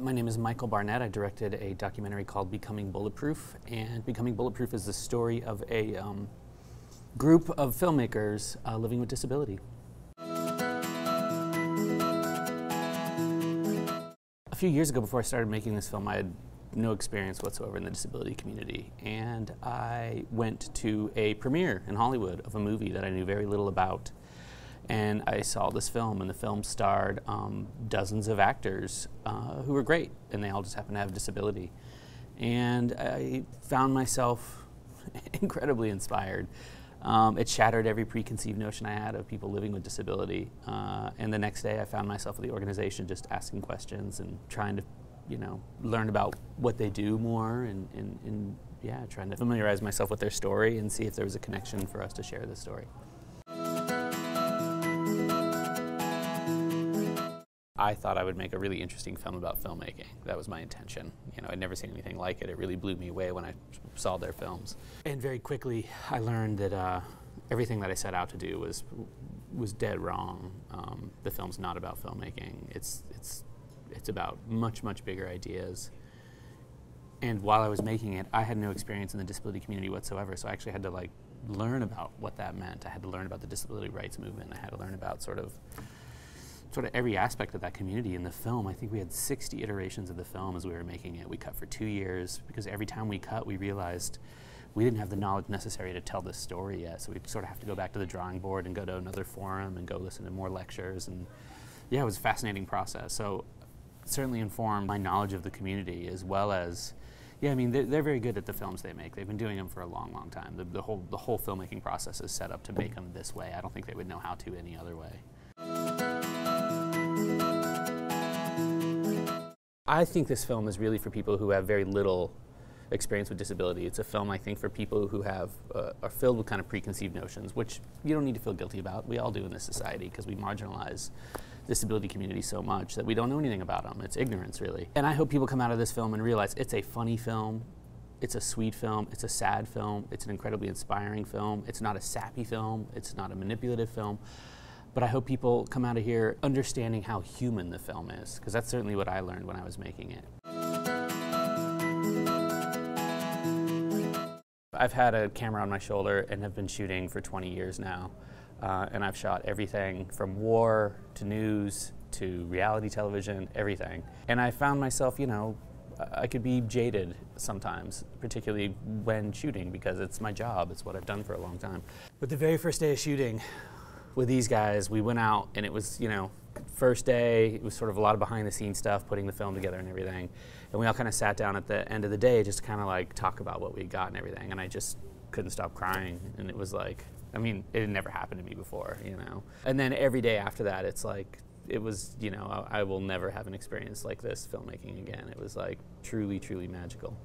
My name is Michael Barnett. I directed a documentary called Becoming Bulletproof, and Becoming Bulletproof is the story of a group of filmmakers living with disability. A few years ago, before I started making this film, I had no experience whatsoever in the disability community, and I went to a premiere in Hollywood of a movie that I knew very little about. And I saw this film, and the film starred dozens of actors who were great, and they all just happened to have disability. And I found myself incredibly inspired. It shattered every preconceived notion I had of people living with disability. And the next day I found myself at the organization just asking questions and trying to, learn about what they do more, and yeah, trying to familiarize myself with their story and see if there was a connection for us to share this story. I thought I would make a really interesting film about filmmaking. That was my intention. I'd never seen anything like it. It really blew me away when I saw their films. And very quickly, I learned that everything that I set out to do was dead wrong. The film's not about filmmaking. It's about much, much bigger ideas. And while I was making it, I had no experience in the disability community whatsoever, so I actually had to learn about what that meant. I had to learn about the disability rights movement. I had to learn about sort of every aspect of that community in the film. I think we had 60 iterations of the film as we were making it. We cut for 2 years because every time we cut, we realized we didn't have the knowledge necessary to tell this story yet. So we'd sort of have to go back to the drawing board and go to another forum and go listen to more lectures. And yeah, it was a fascinating process. So it certainly informed my knowledge of the community, as well as, yeah, I mean, they're very good at the films they make. They've been doing them for a long, long time. The whole filmmaking process is set up to make them this way. I don't think they would know how to any other way. I think this film is really for people who have very little experience with disability. It's a film, I think, for people who are filled with kind of preconceived notions, which you don't need to feel guilty about. We all do in this society, because we marginalize the disability community so much that we don't know anything about them. It's ignorance, really. And I hope people come out of this film and realize it's a funny film, it's a sweet film, it's a sad film, it's an incredibly inspiring film, it's not a sappy film, it's not a manipulative film. But I hope people come out of here understanding how human the film is, because that's certainly what I learned when I was making it. I've had a camera on my shoulder and have been shooting for 20 years now. And I've shot everything from war to news to reality television, everything. And I found myself, I could be jaded sometimes, particularly when shooting, because it's my job, it's what I've done for a long time. But the very first day of shooting with these guys, we went out, and it was, first day, it was sort of a lot of behind the scenes stuff, putting the film together and everything. And we all kind of sat down at the end of the day just to kind of talk about what we got and everything. And I just couldn't stop crying. And it was it had never happened to me before, And then every day after that, it's it was, I will never have an experience like this filmmaking again. It was truly, truly magical.